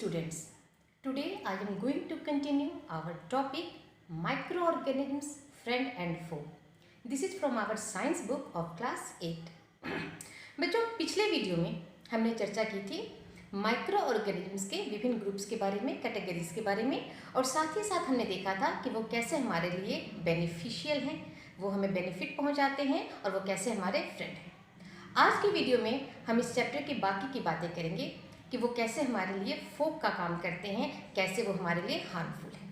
students, today I am going to continue our topic microorganisms friend and foe. This is from our science book of class 8. बच्चों, पिछले video में हमने चर्चा की थी micro organisms के विभिन्न ग्रुप्स के बारे में, कैटेगरीज के बारे में, और साथ ही साथ हमने देखा था कि वो कैसे हमारे लिए बेनिफिशियल हैं, वो हमें बेनिफिट पहुंचाते हैं और वो कैसे हमारे फ्रेंड हैं। आज की वीडियो में हम इस चैप्टर की बाकी की बातें करेंगे कि वो कैसे हमारे लिए फोक का काम करते हैं, कैसे वो हमारे लिए हार्मफुल है।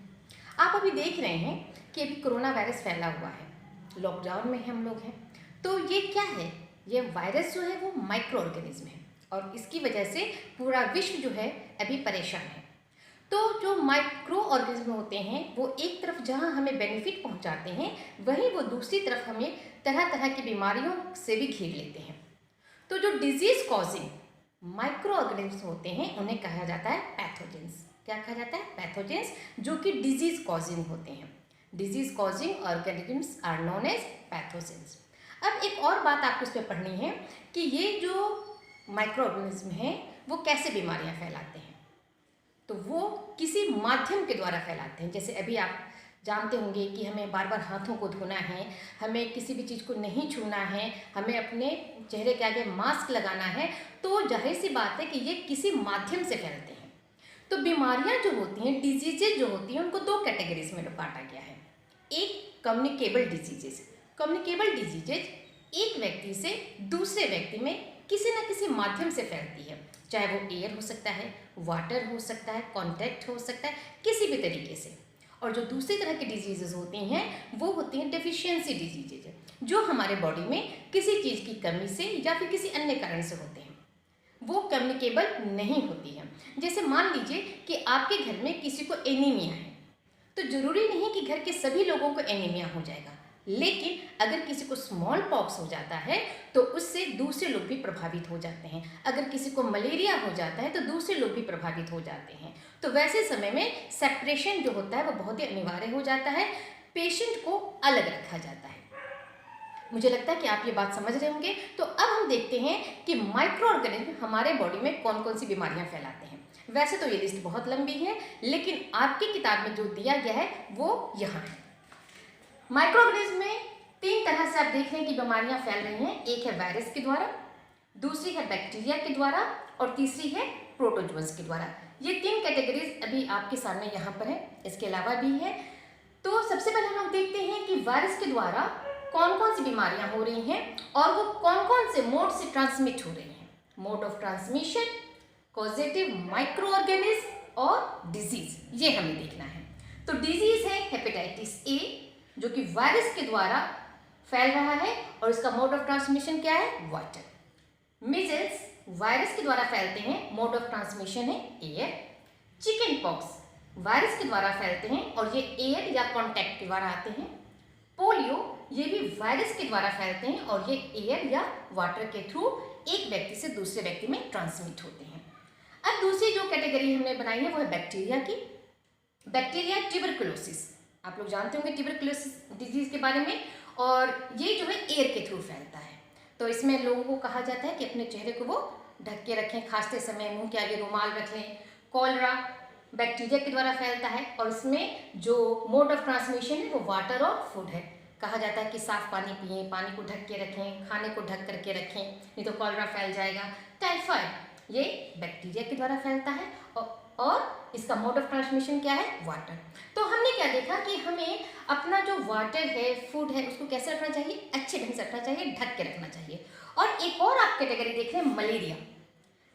आप अभी देख रहे हैं कि अभी कोरोना वायरस फैला हुआ है, लॉकडाउन में हम लोग हैं, तो ये क्या है? ये वायरस जो है वो माइक्रो ऑर्गेनिज्म है और इसकी वजह से पूरा विश्व जो है अभी परेशान है। तो जो माइक्रो ऑर्गेनिज्म होते हैं वो एक तरफ जहाँ हमें बेनिफिट पहुँचाते हैं, वहीं वो दूसरी तरफ हमें तरह तरह की बीमारियों से भी घेर लेते हैं। तो जो डिजीज़ कॉजिंग माइक्रो ऑर्गेनिज्म होते हैं उन्हें कहा जाता है पैथोजेंस। क्या कहा जाता है? पैथोजेंस, जो कि डिजीज़ कॉजिंग होते हैं। Disease causing organisms are known as pathogens. अब एक और बात आपको इस पर पढ़नी है कि ये जो माइक्रो ऑर्गेनिज्म हैं वो कैसे बीमारियां फैलाते हैं। तो वो किसी माध्यम के द्वारा फैलाते हैं। जैसे अभी आप जानते होंगे कि हमें बार बार हाथों को धोना है, हमें किसी भी चीज़ को नहीं छूना है, हमें अपने चेहरे के आगे मास्क लगाना है, तो जाहिर सी बात है कि ये किसी माध्यम से फैलते हैं। तो बीमारियां जो होती हैं, डिजीजेज जो होती हैं, उनको दो कैटेगरीज में बांटा गया है। एक कम्युनिकेबल डिजीजेज। कम्युनिकेबल डिजीजेज एक व्यक्ति से दूसरे व्यक्ति में किसी न किसी माध्यम से फैलती है, चाहे वो एयर हो सकता है, वाटर हो सकता है, कॉन्टैक्ट हो सकता है, किसी भी तरीके से। और जो दूसरी तरह की डिजीजेज होती हैं वो होती हैं डेफिशिएंसी डिजीजेज, जो हमारे बॉडी में किसी चीज़ की कमी से या फिर किसी अन्य कारण से होते हैं। वो कम्युनिकेबल नहीं होती है। जैसे मान लीजिए कि आपके घर में किसी को एनीमिया है, तो ज़रूरी नहीं कि घर के सभी लोगों को एनीमिया हो जाएगा, लेकिन अगर किसी को स्मॉल पॉक्स हो जाता है तो उससे दूसरे लोग भी प्रभावित हो जाते हैं। अगर किसी को मलेरिया हो जाता है तो दूसरे लोग भी प्रभावित हो जाते हैं। तो वैसे समय में सेपरेशन जो होता है वो बहुत ही अनिवार्य हो जाता है, पेशेंट को अलग रखा जाता है। मुझे लगता है कि आप ये बात समझ रहे होंगे। तो अब हम देखते हैं कि माइक्रो ऑर्गेनिज्म हमारे बॉडी में कौन कौन सी बीमारियां फैलाते हैं। वैसे तो ये लिस्ट बहुत लंबी है, लेकिन आपकी किताब में जो दिया गया है वो यहाँ है। माइक्रो ऑर्गेनिज्म में तीन तरह से आप देख रहे हैं कि बीमारियां फैल रही हैं। एक है वायरस के द्वारा, दूसरी है बैक्टीरिया के द्वारा और तीसरी है प्रोटोजोअन्स के द्वारा। ये तीन कैटेगरीज अभी आपके सामने यहाँ पर है, इसके अलावा भी है। तो सबसे पहले हम लोग देखते हैं कि वायरस के द्वारा कौन कौन सी बीमारियां हो रही हैं और वो कौन कौन से मोड से ट्रांसमिट हो रही हैं। Mode of transmission, causative micro organism और डिजीज, ये हमें देखना है। तो डिजीज है हेपेटाइटिस ए, जो कि वायरस के द्वारा फैल रहा है और इसका मोड ऑफ ट्रांसमिशन क्या है? वाटर। मीजल्स वायरस के द्वारा फैलते हैं, मोड ऑफ ट्रांसमिशन है एयर। चिकन पॉक्स वायरस के द्वारा फैलते हैं और ये एयर या कॉन्टैक्ट के द्वारा आते हैं। पोलियो ये भी वायरस के द्वारा फैलते हैं और ये एयर या वाटर के थ्रू एक व्यक्ति से दूसरे व्यक्ति में ट्रांसमिट होते हैं। अब दूसरी जो कैटेगरी हमने बनाई है वो है बैक्टीरिया की। बैक्टीरिया ट्यूबरकुलोसिस, आप लोग जानते होंगे ट्यूबरकुलोसिस डिजीज के बारे में, और ये जो है एयर के थ्रू फैलता है। तो इसमें लोगों को कहा जाता है कि अपने चेहरे को वो ढक के रखें, खांसते समय मुंह के आगे रुमाल रख लें। कॉलरा बैक्टीरिया के द्वारा फैलता है और इसमें जो मोड ऑफ ट्रांसमिशन है वो वाटर और फूड है। कहा जाता है कि साफ पानी पिएं, पानी को ढक के रखें, खाने को ढक करके रखें, नहीं तो कॉलरा फैल जाएगा। टाइफाइड ये बैक्टीरिया के द्वारा फैलता है और इसका मोड ऑफ ट्रांसमिशन क्या है? वाटर। तो हमने क्या देखा कि हमें अपना जो वाटर है, फूड है, उसको कैसे रखना चाहिए? अच्छे ढंग से रखना चाहिए, ढक के रखना चाहिए। और एक और आप कैटेगरी देख रहे हैं मलेरिया।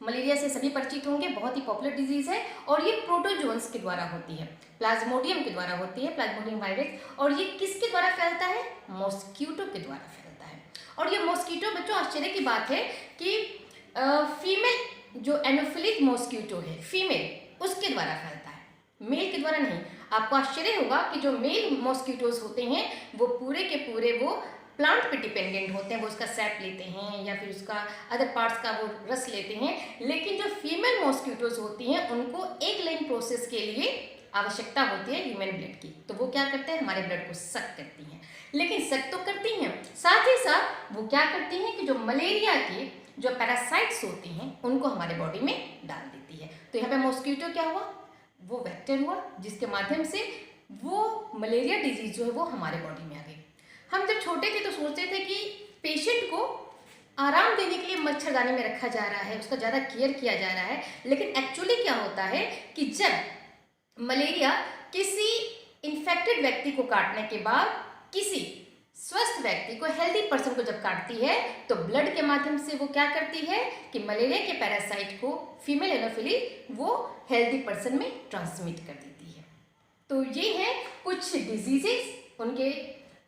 मलेरिया से सभी परिचित होंगे, बहुत ही पॉपुलर डिजीज है और ये प्रोटोजोअन्स के द्वारा होती है, प्लाज्मोडियम के द्वारा होती है, प्लाज्मोडियम वायरस। और ये किसके द्वारा फैलता है? मॉस्किटो के द्वारा फैलता है। और ये मॉस्किटो, बच्चों आश्चर्य की बात है कि फीमेल जो एनोफिलिस मॉस्किटो है, फीमेल, उसके द्वारा फैलता है, मेल के द्वारा नहीं। आपको आश्चर्य होगा कि जो मेल मॉस्किटोज होते हैं वो पूरे के पूरे वो प्लांट पे डिपेंडेंट होते हैं, वो उसका सैप लेते हैं या फिर उसका अदर पार्ट्स का वो रस लेते हैं। लेकिन जो फीमेल मॉस्किटोज होती हैं उनको एक लाइन प्रोसेस के लिए आवश्यकता होती है ह्यूमन ब्लड की। तो वो क्या करते हैं? हमारे ब्लड को सक करती हैं। लेकिन सक तो करती हैं, साथ ही साथ वो क्या करती हैं कि जो मलेरिया के जो पैरासाइट्स होते हैं उनको हमारे बॉडी में डाल देती है। तो यहाँ पे मॉस्किटो क्या हुआ, वो वेक्टर हुआ जिसके माध्यम से वो मलेरिया डिजीज जो है वो हमारे बॉडी में आ गई। हम जब छोटे थे तो सोचते थे कि पेशेंट को आराम देने के लिए मच्छरदानी में रखा जा रहा है, उसका ज़्यादा केयर किया जा रहा है, लेकिन एक्चुअली क्या होता है कि जब मलेरिया किसी इन्फेक्टेड व्यक्ति को काटने के बाद किसी स्वस्थ व्यक्ति को, हेल्दी पर्सन को जब काटती है तो ब्लड के माध्यम से वो क्या करती है कि मलेरिया के पैरासाइट को, फीमेल एनोफिली, वो हेल्दी पर्सन में ट्रांसमिट कर देती है। तो ये है कुछ डिजीजेस, उनके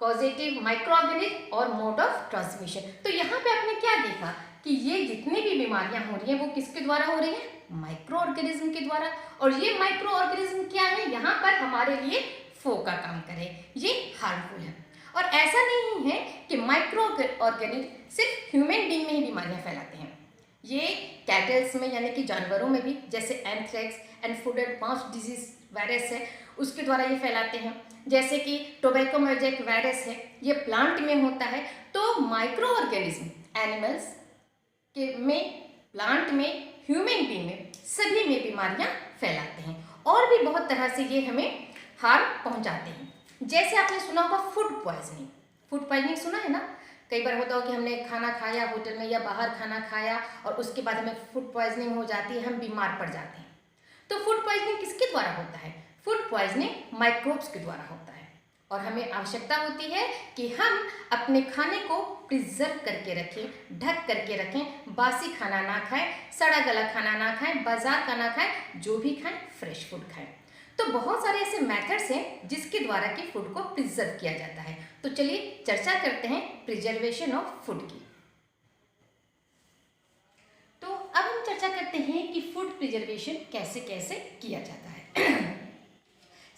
कॉजेटिव, माइक्रो ऑर्गेनिज्म और मोड ऑफ ट्रांसमिशन। तो यहाँ पे आपने क्या देखा कि ये जितनी भी बीमारियां हो रही हैं वो किसके द्वारा हो रही हैं, माइक्रो ऑर्गेनिज्म के द्वारा। और ये माइक्रो ऑर्गेनिज्म क्या है, यहाँ पर हमारे लिए फो का काम करे, ये हार्मफुल है। और ऐसा नहीं है कि माइक्रो ऑर्गेनिज्म सिर्फ ह्यूमन बीइंग में ही बीमारियां फैलाते हैं, ये कैटल्स में यानी कि जानवरों में भी, जैसे anthrax and food and mouth disease virus है उसके द्वारा ये फैलाते हैं, जैसे कि टोबैको मोज़ेक वायरस है, ये प्लांट में होता है। तो माइक्रो ऑर्गेनिज्म एनिमल्स के में, प्लांट में, ह्यूमन बीइंग में, सभी में बीमारियां फैलाते हैं और भी बहुत तरह से ये हमें हार्म पहुंचाते हैं। जैसे आपने सुना होगा फूड पॉइजनिंग, फूड पॉइजनिंग सुना है ना, कई बार होता हो कि हमने खाना खाया होटल में या बाहर खाना खाया और उसके बाद हमें फूड पॉइजनिंग हो जाती है, हम बीमार पड़ जाते हैं। तो फूड पॉइजनिंग किसके द्वारा होता है, फूड पॉइजनिंग माइक्रोब्स के द्वारा होता है और हमें आवश्यकता होती है कि हम अपने खाने को प्रिजर्व करके रखें, ढक करके रखें, बासी खाना ना खाएं, सड़ा गला खाना ना खाएं, बाजार का ना खाएं, जो भी खाएं फ्रेश फूड खाएं। तो बहुत सारे ऐसे मेथड्स हैं जिसके द्वारा कि फूड को प्रिजर्व किया जाता है। तो चलिए चर्चा करते हैं प्रिजर्वेशन ऑफ फूड की। तो अब हम चर्चा करते हैं कि फूड प्रिजर्वेशन कैसे कैसे किया जाता है।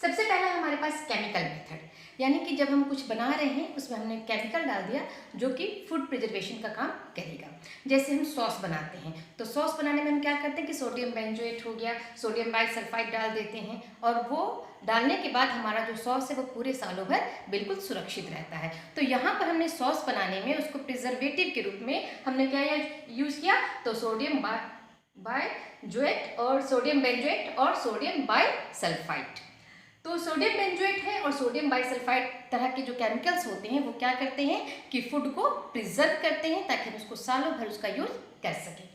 सबसे पहला हमारे पास केमिकल मेथड, यानी कि जब हम कुछ बना रहे हैं उसमें हमने केमिकल डाल दिया जो कि फूड प्रिजर्वेशन का काम करेगा। जैसे हम सॉस बनाते हैं तो सॉस बनाने में हम क्या करते हैं कि सोडियम बेंजोएट हो गया, सोडियम बाइसल्फाइड डाल देते हैं और वो डालने के बाद हमारा जो सॉस है वो पूरे सालों भर बिल्कुल सुरक्षित रहता है। तो यहाँ पर हमने सॉस बनाने में उसको प्रिजर्वेटिव के रूप में हमने क्या यूज़ किया, तो सोडियम बाइजोएट और सोडियम बेंजोएट और सोडियम बाइसल्फाइड। तो सोडियम बेंजोएट है और सोडियम बाइसल्फाइड तरह के जो केमिकल्स होते हैं वो क्या करते हैं कि फूड को प्रिजर्व करते हैं ताकि हम उसको सालों भर उसका यूज कर सकें।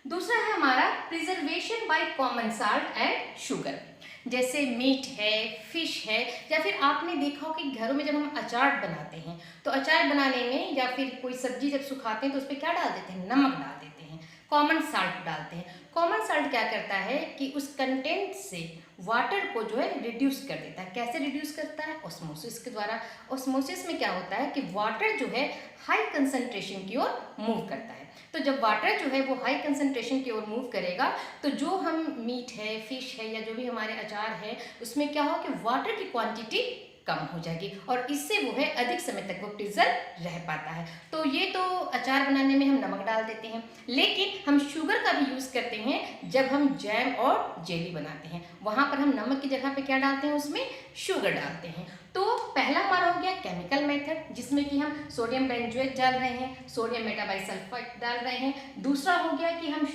दूसरा है हमारा preservation by common salt and sugar. जैसे मीट है, फिश है, या फिर आपने देखा हो कि घरों में जब हम अचार बनाते हैं तो अचार बनाने में या फिर कोई सब्जी जब सुखाते हैं तो उस पर क्या डाल देते हैं, नमक डाल देते हैं, कॉमन साल्ट डालते हैं। कॉमन साल्ट क्या करता है कि उस कंटेंट से वाटर को जो है रिड्यूस कर देता है। कैसे रिड्यूस करता है, ऑस्मोसिस के द्वारा। ऑस्मोसिस में क्या होता है कि वाटर जो है हाई कंसंट्रेशन की ओर मूव करता है। तो जब वाटर जो है वो हाई कंसंट्रेशन की ओर मूव करेगा तो जो हम मीट है, फिश है या जो भी हमारे अचार है उसमें क्या हो कि वाटर की क्वांटिटी कम हो जाएगी और इससे वो है अधिक समय तक वो प्रिजर्व रह पाता है। तो ये तो अचार बनाने में हम नमक डाल देते हैं, लेकिन हम शुगर का भी यूज़ करते हैं जब हम जैम और जेली बनाते हैं, वहाँ पर हम नमक की जगह पे क्या डालते हैं, उसमें शुगर डालते हैं। तो पहला हमारा हो गया केमिकल मेथड जिसमें कि हम सोडियम बेंजोएट डाल रहे हैं, सोडियम मेटाबाइसल्फाइड डाल रहे हैं। दूसरा हो गया कि हम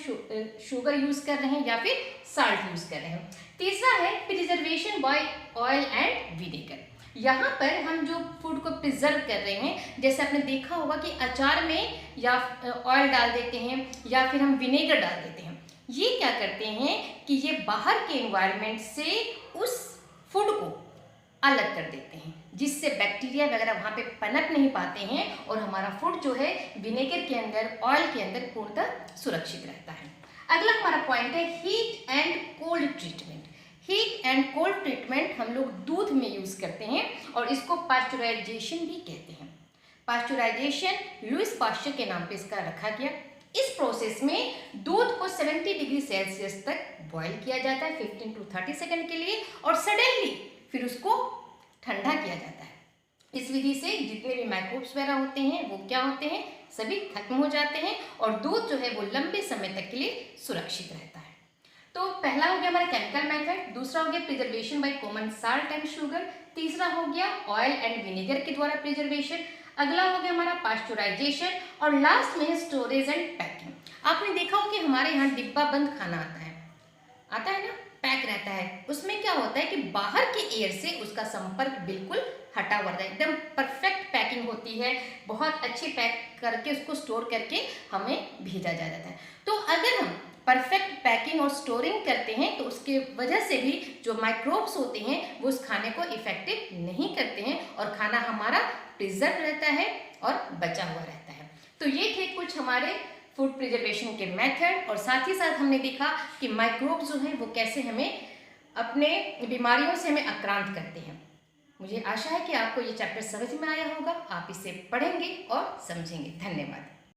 शुगर यूज़ कर रहे हैं या फिर साल्ट यूज़ कर रहे हैं। तीसरा है preservation by oil and vinegar. यहाँ पर हम जो फूड को प्रिजर्व कर रहे हैं, जैसे आपने देखा होगा कि अचार में या ऑयल डाल देते हैं या फिर हम विनेगर डाल देते हैं। ये क्या करते हैं कि ये बाहर के एनवायरनमेंट से उस फूड को अलग कर देते हैं जिससे बैक्टीरिया वगैरह वहाँ पे पनप नहीं पाते हैं और हमारा फूड जो है विनेगर के अंदर, ऑयल के अंदर पूर्णतः सुरक्षित रहता है। अगला हमारा पॉइंट है heat and cold treatment. Heat and cold treatment हम लोग दूध में यूज़ करते हैं और इसको पास्चुराइजेशन भी कहते हैं। पास्चुराइजेशन लुईस पास्चर के नाम पे इसका रखा गया। इस प्रोसेस में दूध को 70 डिग्री सेल्सियस तक बॉईल किया जाता है 15 to 30 सेकंड के लिए और सडनली फिर उसको ठंडा किया जाता है। इस विधि से जितने भी माइक्रोब्स वगैरह होते हैं वो क्या होते हैं, सभी खत्म हो जाते हैं और दूध जो है वो लंबे समय तक के लिए सुरक्षित रहता है। तो पहला हो गया हमारा केमिकल मेथड, दूसरा हो गया preservation by common salt and sugar, तीसरा हो गया ऑयल एंड विनेगर के द्वारा प्रिजर्वेशन, अगला हो गया हमारा पास्चुराइजेशन और लास्ट में है स्टोरेज एंड पैकिंग। आपने देखा हो कि हमारे यहाँ डिब्बा बंद खाना आता है, आता है ना, पैक रहता है, उसमें क्या होता है कि बाहर के एयर से उसका संपर्क बिल्कुल हटा हुआ रहता है, एकदम परफेक्ट पैकिंग होती है, बहुत अच्छी पैक करके उसको स्टोर करके हमें भेजा जा जाता है। तो अगर हम परफेक्ट पैकिंग और स्टोरिंग करते हैं तो उसके वजह से भी जो माइक्रोब्स होते हैं वो उस खाने को इफेक्टिव नहीं करते हैं और खाना हमारा प्रिजर्व रहता है और बचा हुआ रहता है। तो ये थे कुछ हमारे फूड प्रिजर्वेशन के मेथड, और साथ ही साथ हमने देखा कि माइक्रोब्स जो हैं वो कैसे हमें अपने बीमारियों से हमें आक्रांत करते हैं। मुझे आशा है कि आपको ये चैप्टर समझ में आया होगा, आप इसे पढ़ेंगे और समझेंगे। धन्यवाद।